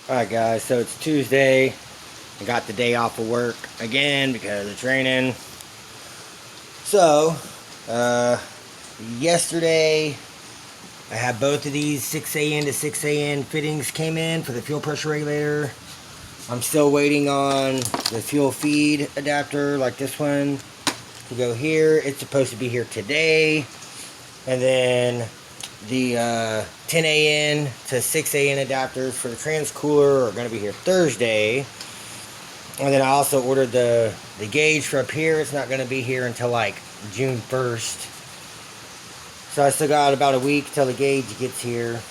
Alright guys, so it's Tuesday. I got the day off of work again because of training. So, yesterday I had both of these 6AN to 6AN fittings came in for the fuel pressure regulator. I'm still waiting on the fuel feed adapter like this one to go here. It's supposed to be here today. And then the 10AN to 6AN adapters for the trans cooler are going to be here Thursday. And then I also ordered the gauge for up here. It's not going to be here until like June 1st. So I still got about a week till the gauge gets here.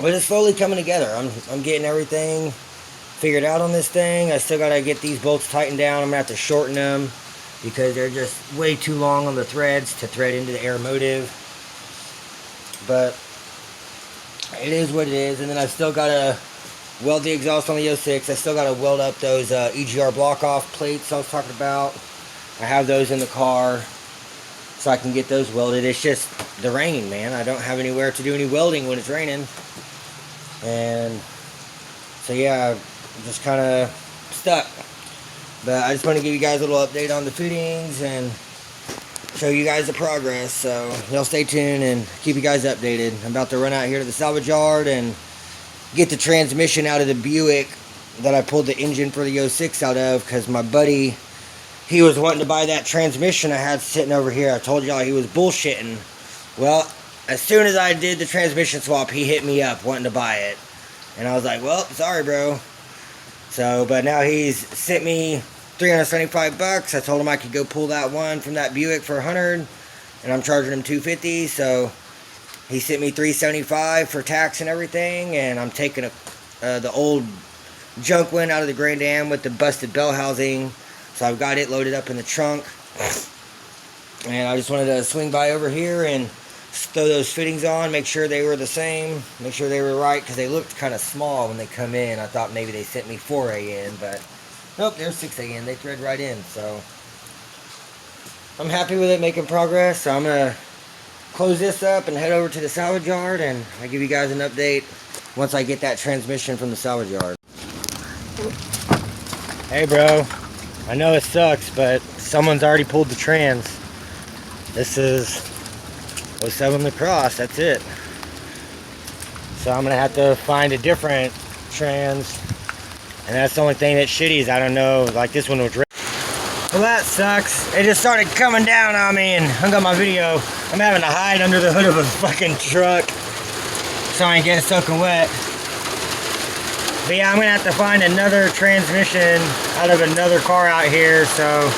But it's slowly coming together. I'm getting everything figured out on this thing. I still got to get these bolts tightened down. I'm going to have to shorten them because they're just way too long on the threads to thread into the air motive. But it is what it is. And then I still got to weld the exhaust on the 06. I still got to weld up those EGR block off plates I was talking about. I have those in the car so I can get those welded. It's just the rain, man. I don't have anywhere to do any welding when it's raining. And so yeah, I'm just kind of stuck. But I just want to give you guys a little update on the fittings and show you guys the progress. So y'all stay tuned and keep you guys updated. I'm about to run out here to the salvage yard and get the transmission out of the Buick that I pulled the engine for the 06 out of, because my buddy, he was wanting to buy that transmission I had sitting over here. I told y'all he was bullshitting. Well, as soon as I did the transmission swap, he hit me up wanting to buy it. And I was like, well, sorry, bro. So, but now he's sent me $375. I told him I could go pull that one from that Buick for $100, and I'm charging him $250. So he sent me $375 for tax and everything, and I'm taking the old junk one out of the Grand Am with the busted bell housing. So I've got it loaded up in the trunk, and I just wanted to swing by over here and throw those fittings on, make sure they were the same, make sure they were right, because they looked kind of small when they come in. I thought maybe they sent me 4AN, but nope, they're 6AN. They thread right in. So I'm happy with it, making progress. So I'm going to close this up and head over to the salvage yard, and I'll give you guys an update once I get that transmission from the salvage yard. Hey bro, I know it sucks, but someone's already pulled the trans. This is 07 Lacrosse, that's it. So I'm gonna have to find a different trans, and that's the only thing that's shitty is I don't know, like this one was. Well, that sucks. It just started coming down on me and hung up my video. I'm having to hide under the hood of a fucking truck so I ain't getting soaking wet. But yeah, I'm gonna have to find another transmission out of another car out here. So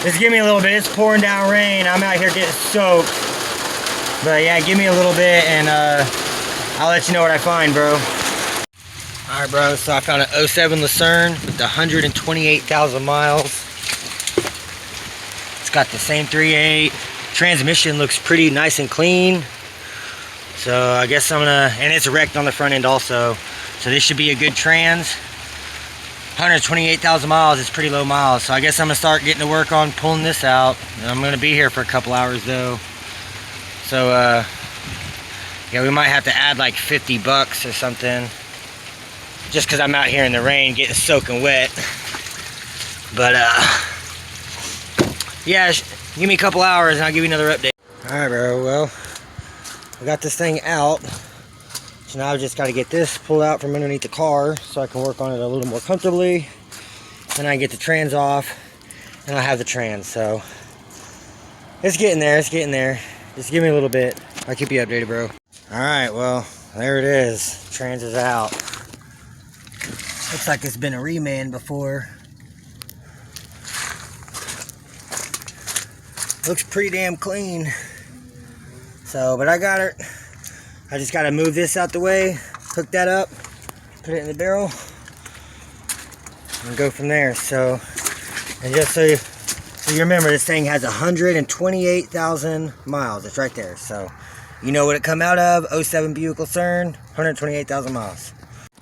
just give me a little bit. It's pouring down rain. I'm out here getting soaked. But yeah, give me a little bit and I'll let you know what I find, bro. Alright, bro, so I found an 07 Lucerne with 128,000 miles. It's got the same 3.8. Transmission looks pretty nice and clean. So I guess I'm gonna, and it's wrecked on the front end also. So this should be a good trans. 128,000 miles is pretty low miles. So I guess I'm gonna start getting to work on pulling this out. I'm gonna be here for a couple hours though. So yeah, we might have to add like $50 or something, just because I'm out here in the rain getting soaking wet. But yeah, give me a couple hours and I'll give you another update. Alright bro, well, I got this thing out. So now I've just got to get this pulled out from underneath the car so I can work on it a little more comfortably. Then I get the trans off and I have the trans. So it's getting there, it's getting there. Just give me a little bit. I'll keep you updated, bro. Alright, well, there it is. Trans is out. Looks like it's been a reman before. Looks pretty damn clean. So, but I got it. I just got to move this out the way, hook that up, put it in the barrel, and go from there. So, and just so you remember, this thing has 128,000 miles. It's right there. So, you know what it come out of. 07 Buick Lucerne, 128,000 miles.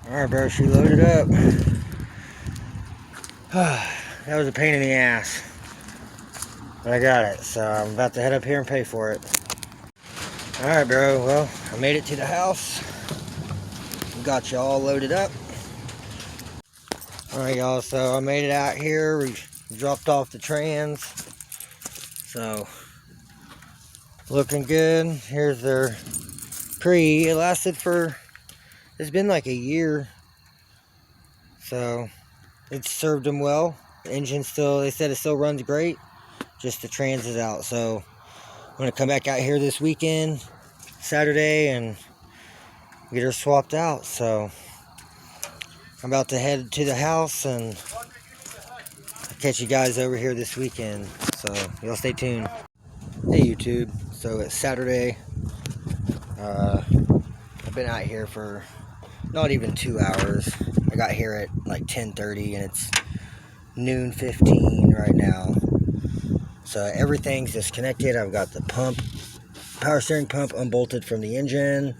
Alright, bro, she loaded up. That was a pain in the ass. But I got it. So, I'm about to head up here and pay for it. Alright, bro, well, I made it to the house. Got you all loaded up. Alright y'all, so I made it out here. We dropped off the trans. So, looking good. Here's their Prix. It lasted for, it's been like a year. So, it served them well. The engine still, they said it still runs great. Just the trans is out. So, I'm going to come back out here this weekend, Saturday, and get her swapped out. So, I'm about to head to the house and I'll catch you guys over here this weekend. So, y'all stay tuned. Hey YouTube, so it's Saturday. I've been out here for not even 2 hours. I got here at like 10:30 and it's noon 15 right now. So everything's disconnected. I've got the pump, power steering pump unbolted from the engine.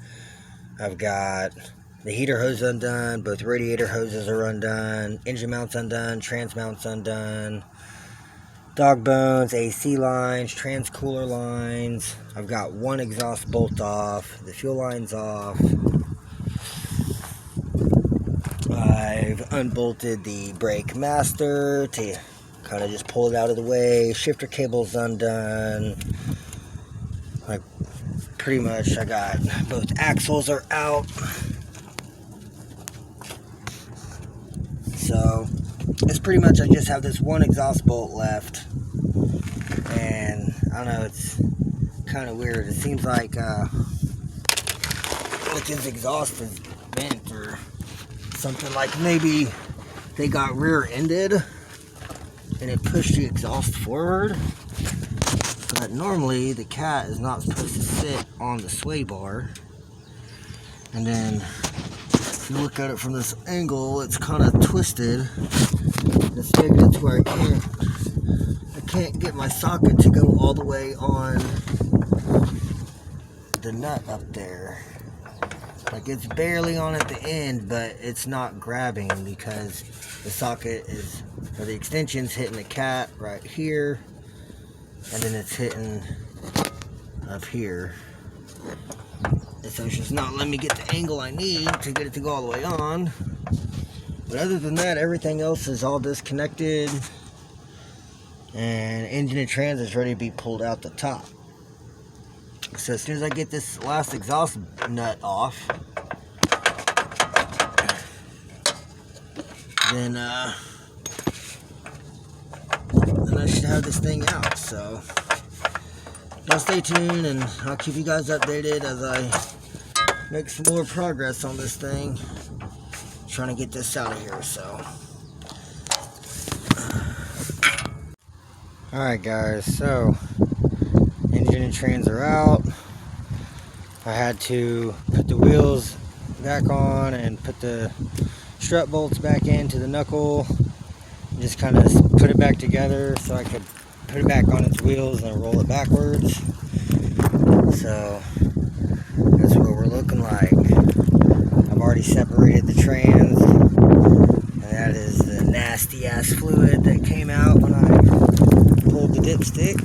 I've got the heater hose undone, both radiator hoses are undone, engine mounts undone, trans mounts undone, dog bones, AC lines, trans cooler lines. I've got one exhaust bolt off, the fuel line's off. I've unbolted the brake master to kind of just pull it out of the way. Shifter cable's undone. Like pretty much I got both axles are out. So it's pretty much I just have this one exhaust bolt left. And I don't know, it's kind of weird. It seems like his exhaust is bent or something, like maybe they got rear-ended and it pushed the exhaust forward. But normally the cat is not supposed to sit on the sway bar. And then if you look at it from this angle, it's kind of twisted. It's maybe that's where I can't get my socket to go all the way on the nut up there. Like it's barely on at the end, but it's not grabbing because the socket is, or the extension's hitting the cat right here, and then it's hitting up here. And so it's just not letting me get the angle I need to get it to go all the way on. But other than that, everything else is all disconnected. And engine and trans is ready to be pulled out the top. So as soon as I get this last exhaust nut off, then I should have this thing out. So y'all stay tuned and I'll keep you guys updated as I make some more progress on this thing. Trying to get this out of here, so. Alright guys, so engine and trans are out. I had to put the wheels back on and put the strut bolts back into the knuckle. Just kind of put it back together so I could put it back on its wheels and roll it backwards. So that's what we're looking like. I've already separated the trans, and that is the nasty ass fluid that came out when I pulled the dipstick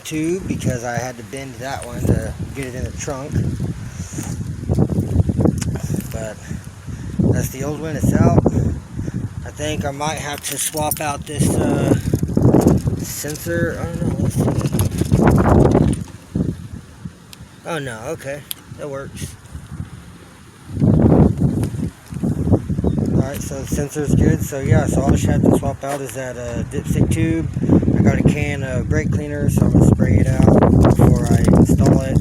tube, because I had to bend that one to get it in the trunk. But that's the old one, it's out. I think I might have to swap out this sensor. I don't know, let's see. Oh no, okay, that works. Alright, so the sensor's good. So yeah, so all I should have to swap out is that dipstick tube. I got a can of brake cleaner, so I'm going to spray it out before I install it,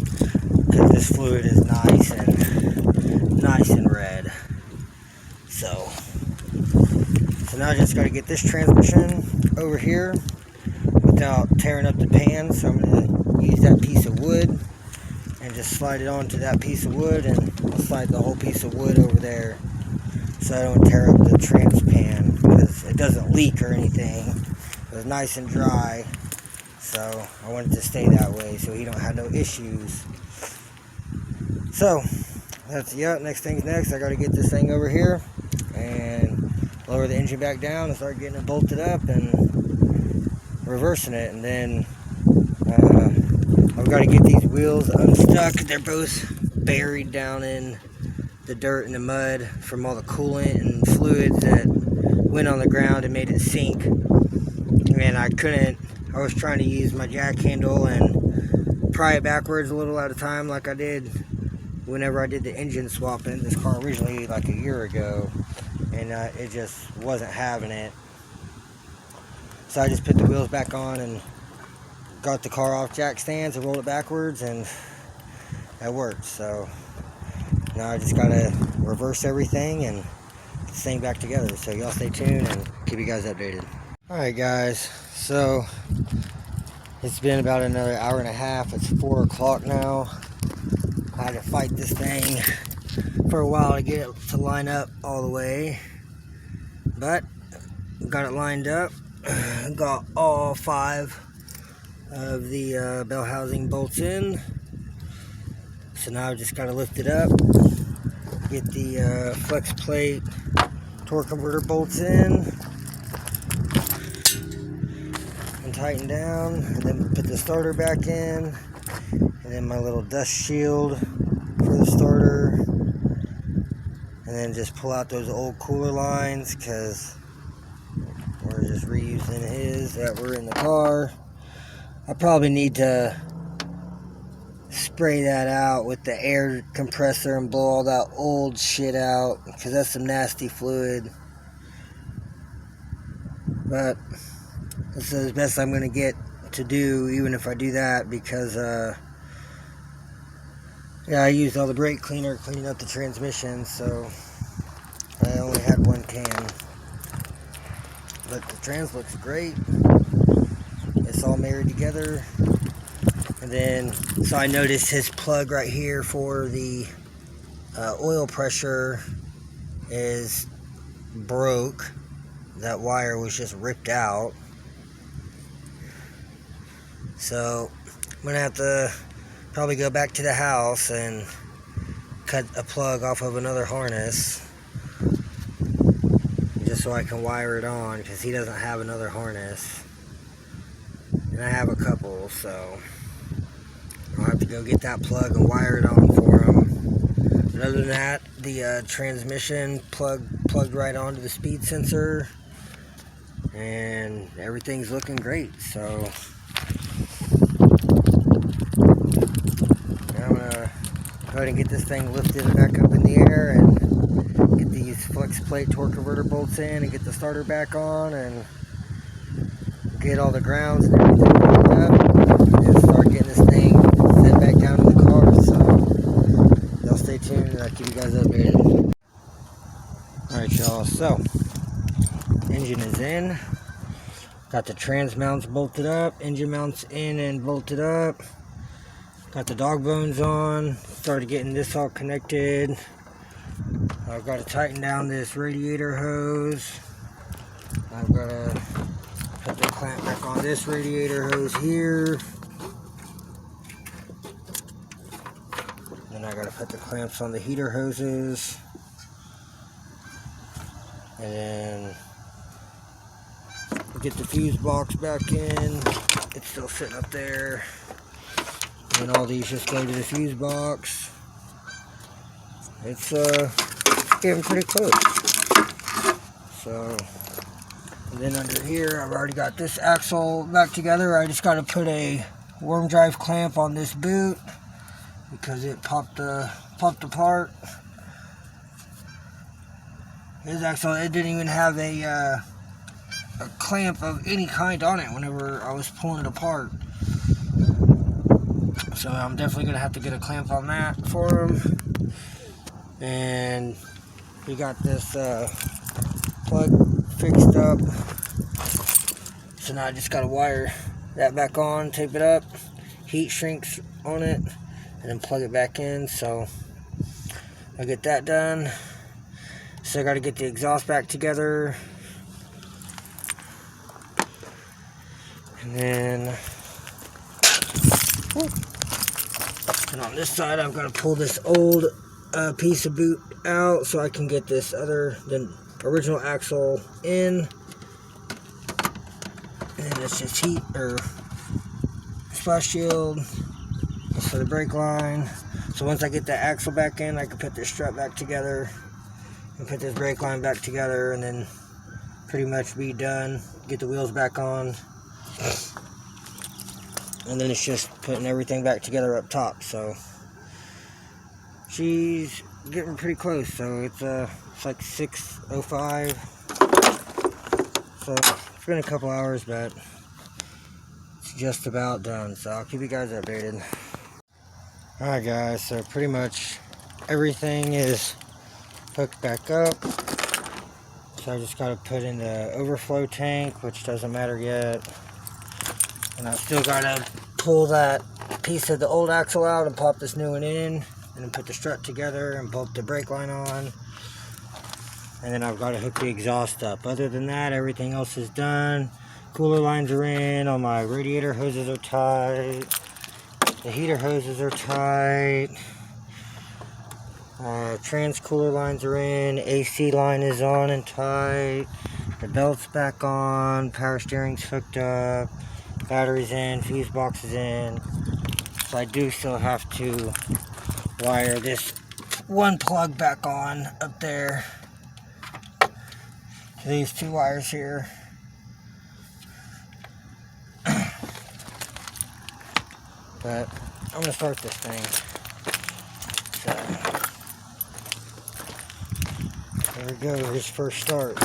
because this fluid is nice and red. So now I just got to get this transmission over here without tearing up the pan. So I'm going to use that piece of wood and just slide it onto that piece of wood, and I'll slide the whole piece of wood over there so I don't tear up the trans pan, because it doesn't leak or anything. It was nice and dry, so I want it to stay that way so he don't have no issues. So that's, yeah, next thing's next. I got to get this thing over here and lower the engine back down and start getting it bolted up and reversing it. And then I've got to get these wheels unstuck. They're both buried down in the dirt and the mud from all the coolant and fluids that went on the ground and made it sink. And I was trying to use my jack handle and pry it backwards a little at a time like I did whenever I did the engine swap in this car originally like a year ago. And it just wasn't having it. So I just put the wheels back on and got the car off jack stands and rolled it backwards, and that worked. So now I just gotta reverse everything and get this thing back together. So y'all stay tuned and keep you guys updated. Alright guys, so it's been about another hour and a half. It's 4 o'clock now. I had to fight this thing for a while to get it to line up all the way, but got it lined up. Got all 5 of the bell housing bolts in. So now I just got to lift it up, get the flex plate torque converter bolts in and tighten down, and then put the starter back in, and then my little dust shield for the starter, and then just pull out those old cooler lines because we're just reusing his that were in the car. I probably need to spray that out with the air compressor and blow all that old shit out, because that's some nasty fluid. But this is the best I'm going to get to do, even if I do that, because yeah, I used all the brake cleaner cleaning up the transmission, so I only had 1 can. But the trans looks great. It's all married together. And then, so I noticed his plug right here for the oil pressure is broke. That wire was just ripped out. So I'm gonna have to probably go back to the house and cut a plug off of another harness, just so I can wire it on, because he doesn't have another harness. And I have a couple, so I'll have to go get that plug and wire it on for him. But other than that, the transmission plugged right onto the speed sensor, and everything's looking great. So now I'm gonna go ahead and get this thing lifted back up in the air and get these flex plate torque converter bolts in and get the starter back on and get all the grounds and everything hooked up and start getting this thing set back down in the car. So y'all stay tuned and I'll keep you guys updated. Alright y'all, so engine is in. Got the trans mounts bolted up, engine mounts in and bolted up. Got the dog bones on. Started getting this all connected. I've got to tighten down this radiator hose. I've got to put the clamp back on this radiator hose here. Then I got to put the clamps on the heater hoses. And then get the fuse box back in. It's still sitting up there. And all these just go to the fuse box. It's getting pretty close. So, and then under here, I've already got this axle back together. I just got to put a worm drive clamp on this boot because it popped apart. This axle, it didn't even have a clamp of any kind on it whenever I was pulling it apart. So I'm definitely going to have to get a clamp on that for him. And we got this plug fixed up. So now I just got to wire that back on, tape it up, heat shrinks on it, and then plug it back in. So I'll get that done. So I got to get the exhaust back together. And then, and on this side, I've got to pull this old piece of boot out so I can get this the original axle in. And it's just heat or splash shield. That's for the brake line. So once I get the axle back in, I can put this strap back together and put this brake line back together, and then pretty much be done. Get the wheels back on. And then it's just putting everything back together up top. So she's getting pretty close. So it's like 6:05. So it's been a couple hours, but it's just about done. So I'll keep you guys updated. Alright guys, so pretty much everything is hooked back up. So I just got to put in the overflow tank, which doesn't matter yet. And I still got to pull that piece of the old axle out and pop this new one in. And then put the strut together and bolt the brake line on. And then I've got to hook the exhaust up. Other than that, everything else is done. Cooler lines are in. All my radiator hoses are tight. The heater hoses are tight. Trans cooler lines are in. AC line is on and tight. The belt's back on. Power steering's hooked up. Battery's in. Fuse box is in. So I do still have to wire this one plug back on up there. These two wires here. But I'm going to start this thing. So, there we go, his first start.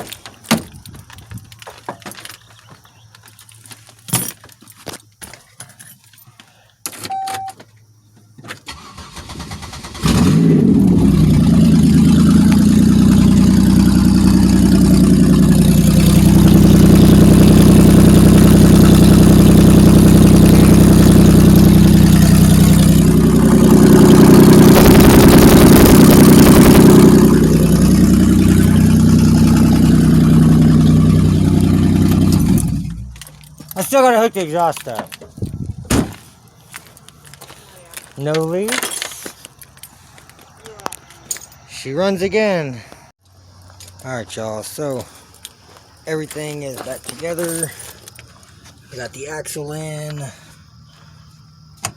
I still gotta hook the exhaust up. No leaks. She runs again. Alright y'all, so everything is back together. I got the axle in.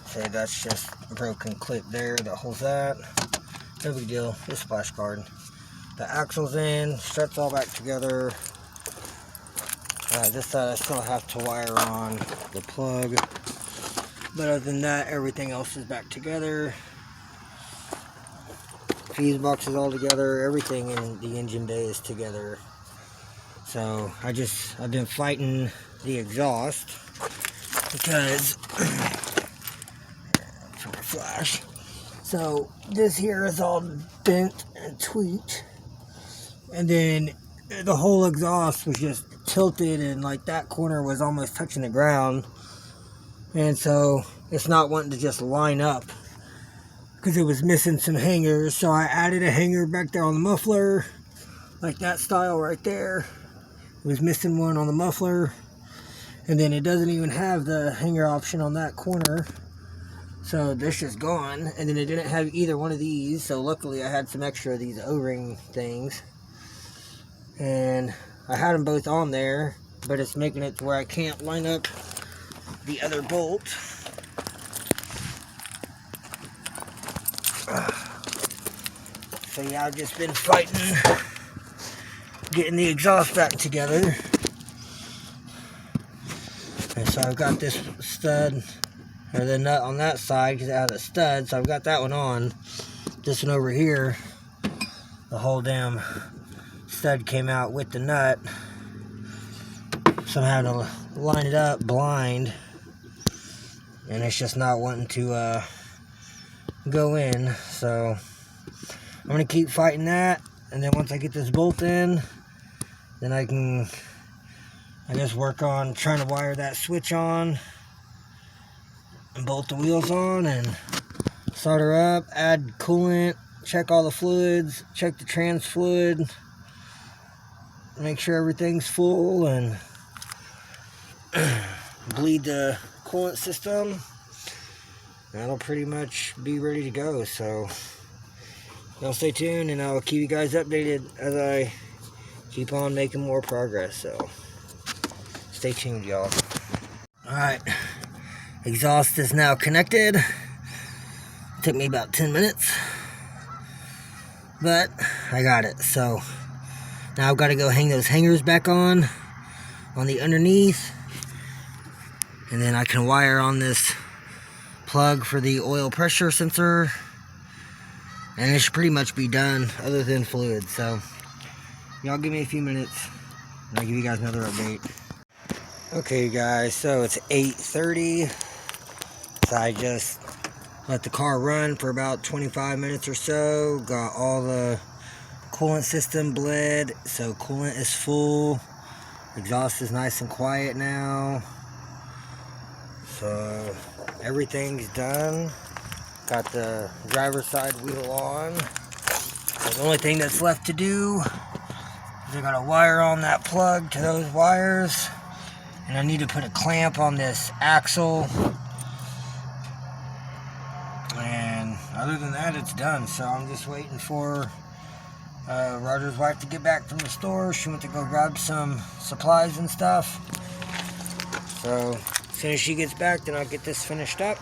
Okay, that's just a broken clip there that holds that. No big deal, just splash guard. The axle's in, struts all back together. This side I still have to wire on the plug, but other than that, everything else is back together. Fuse box is all together. Everything in the engine bay is together. So I've been fighting the exhaust because flash. So this here is all bent and tweaked, and then the whole exhaust was just tilted, and like that corner was almost touching the ground, and so it's not wanting to just line up because it was missing some hangers. So I added a hanger back there on the muffler, like that style right there. It was missing one on the muffler, and then it doesn't even have the hanger option on that corner, so this is gone. And then it didn't have either one of these, so luckily I had some extra of these O-ring things, and I had them both on there, but it's making it to where I can't line up the other bolt. So yeah, I've just been fighting getting the exhaust back together. And so I've got this stud, or the nut on that side, because it has a stud, so I've got that one on. This one over here, the whole damn stud came out with the nut, so I'm having to line it up blind, and it's just not wanting to go in. So I'm gonna keep fighting that, and then once I get this bolt in, then I guess work on trying to wire that switch on and bolt the wheels on and start her up, add coolant, check all the fluids, check the trans fluid, make sure everything's full, and bleed the coolant system. That'll pretty much be ready to go. So y'all stay tuned, and I'll keep you guys updated as I keep on making more progress. So stay tuned, y'all. Alright, exhaust is now connected. Took me about 10 minutes, but I got it. So Now I've got to go hang those hangers back on the underneath. And then I can wire on this plug for the oil pressure sensor. And it should pretty much be done other than fluid. So y'all give me a few minutes and I'll give you guys another update. Okay guys, so it's 8:30. So I just let the car run for about 25 minutes or so. Got all the coolant system bled, so coolant is full. Exhaust is nice and quiet now. So everything's done. Got the driver's side wheel on. So the only thing that's left to do is I gotta wire on that plug to those wires. And I need to put a clamp on this axle. And other than that, it's done. So I'm just waiting for Roger's wife to get back from the store. She went to go grab some supplies and stuff. So as soon as she gets back, then I'll get this finished up.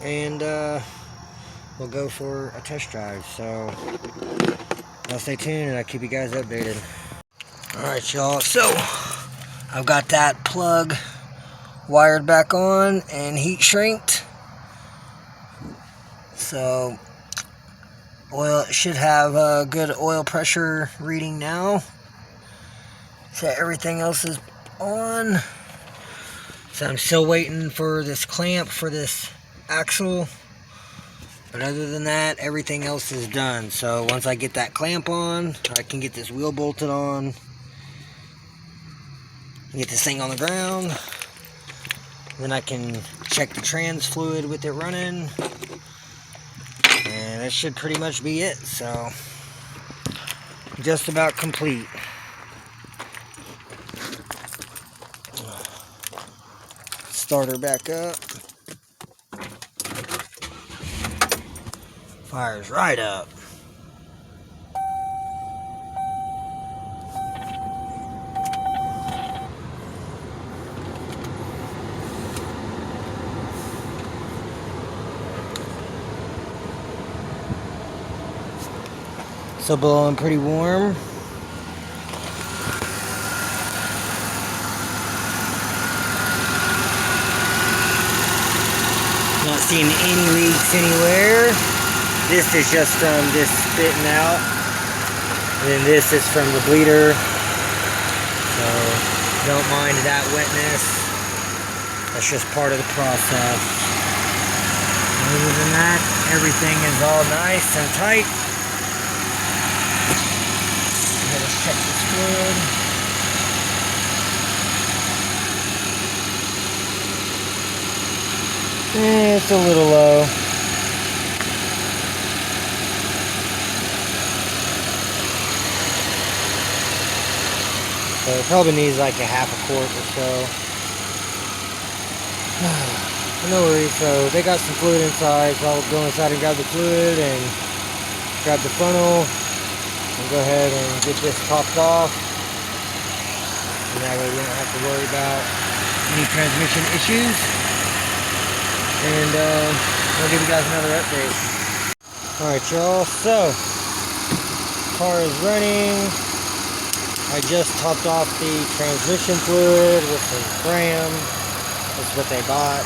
And we'll go for a test drive. So I'll stay tuned and I'll keep you guys updated. Alright y'all, so I've got that plug wired back on and heat shrinked. So oil should have a good oil pressure reading now. So everything else is on. So I'm still waiting for this clamp for this axle. But other than that, everything else is done. So once I get that clamp on, I can get this wheel bolted on. Get this thing on the ground. Then I can check the trans fluid with it running. And that should pretty much be it. So just about complete. Start her back up. Fires right up. So blowing pretty warm. Not seeing any leaks anywhere. This is just from this spitting out. And then this is from the bleeder. So don't mind that wetness. That's just part of the process. Other than that, everything is all nice and tight. Let's check this fluid. It's a little low. So it probably needs like a half a quart or so. No worries, so they got some fluid inside, so I'll go inside and grab the fluid and grab the funnel and go ahead and get this topped off. And that way we don't have to worry about any transmission issues. And I'll give you guys another update. Alright y'all, so car is running. I just topped off the transmission fluid with some Graham. That's what they bought.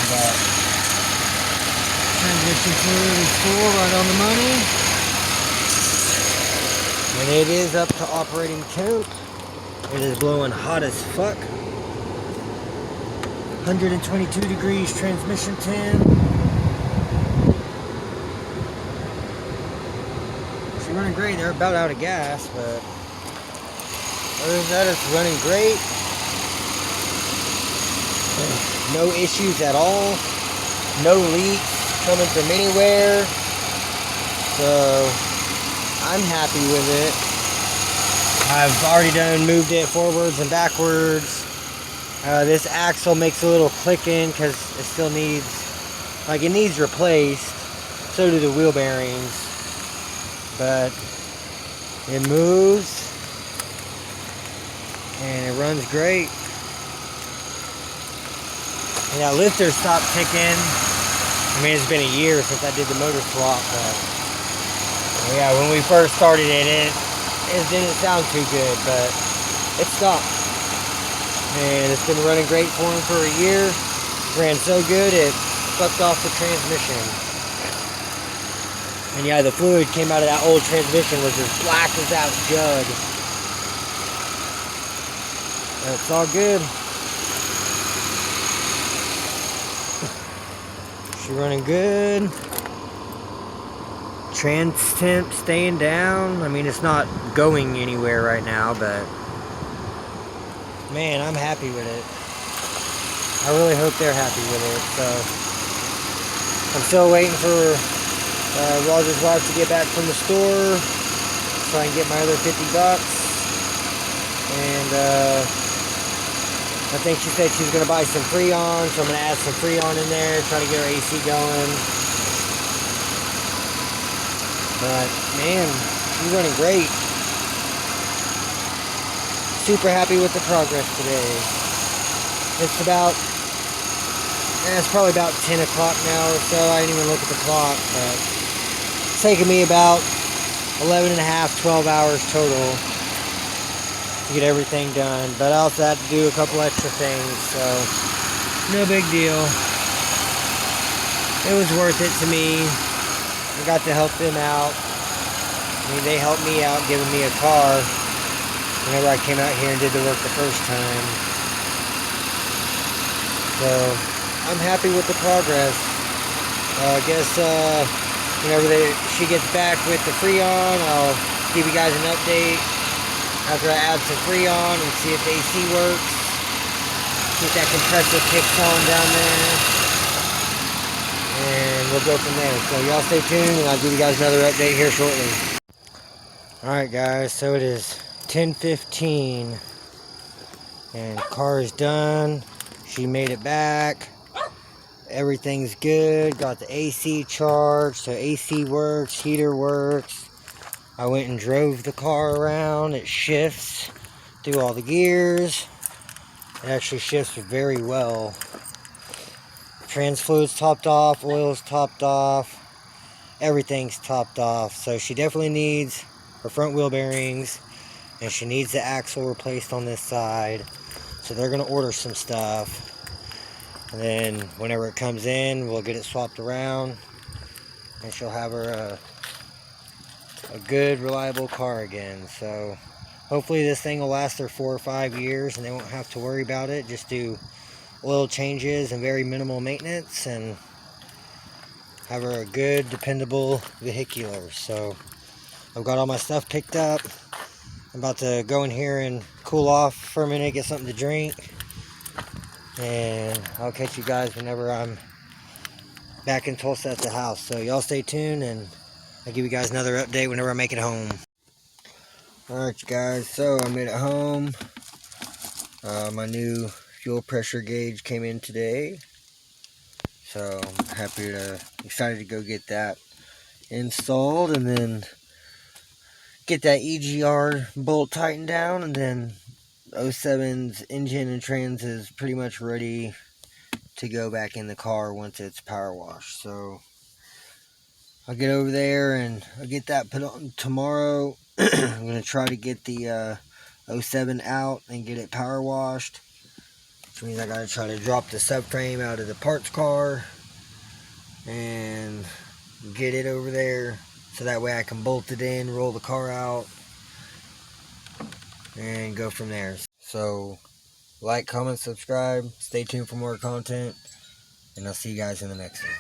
But transmission fluid is full, right on the money. And it is up to operating temp. It is blowing hot as fuck. 122 degrees transmission temp. It's running great. They're about out of gas, but other than that, it's running great. No issues at all. No leaks coming from anywhere. So I'm happy with it. I've already moved it forwards and backwards. This axle makes a little clicking because it still needs, like, it needs replaced. So do the wheel bearings. But it moves and it runs great. And that lifter stopped ticking. I mean, it's been a year since I did the motor swap, but Yeah, when we first started it didn't sound too good, but it stopped. And it's been running great for him for a year. Ran so good it sucked off the transmission. And yeah, the fluid came out of that old transmission was as black as that jug. And it's all good. She's running good. Trans temp staying down. I mean, it's not going anywhere right now, but man, I'm happy with it. I really hope they're happy with it. So I'm still waiting for Roger's wife to get back from the store so I can get my other $50. And I think she said she's going to buy some Freon, so I'm going to add some Freon in there, try to get her AC going. But man, she's running great. Super happy with the progress today. It's probably about 10 o'clock now or so. I didn't even look at the clock, but it's taken me about 11 and a half, 12 hours total to get everything done. But I also had to do a couple extra things, so no big deal. It was worth it to me. I got to help them out. I mean, they helped me out giving me a car whenever I came out here and did the work the first time. So I'm happy with the progress. I guess whenever she gets back with the Freon, I'll give you guys an update after I add some Freon and see if the AC works. See if that compressor kicks on down there. And we'll go from there. So y'all stay tuned and I'll give you guys another update here shortly. Alright guys, so it is 10:15 and car is done. She made it back. Everything's good. Got the AC charged, so AC works, heater works. I went and drove the car around. It shifts through all the gears. It actually shifts very well. Trans fluid's topped off, oil's topped off, everything's topped off. So she definitely needs her front wheel bearings, and she needs the axle replaced on this side. So they're gonna order some stuff. And then whenever it comes in, we'll get it swapped around and she'll have her a good, reliable car again. So hopefully this thing will last her 4 or 5 years and they won't have to worry about it. Just do oil changes and very minimal maintenance and have her a good, dependable vehicular. So I've got all my stuff picked up. I'm about to go in here and cool off for a minute, get something to drink. And I'll catch you guys whenever I'm back in Tulsa at the house. So y'all stay tuned and I'll give you guys another update whenever I make it home. Alright guys, so I made it home. My new fuel pressure gauge came in today. So I'm excited to go get that installed and then get that EGR bolt tightened down, and then 07's engine and trans is pretty much ready to go back in the car once it's power washed. So I'll get over there and I'll get that put on tomorrow. I'm going to try to get the 07 out and get it power washed, which means I got to try to drop the subframe out of the parts car and get it over there so that way I can bolt it in, roll the car out, and go from there. So like, comment, subscribe, stay tuned for more content, and I'll see you guys in the next one.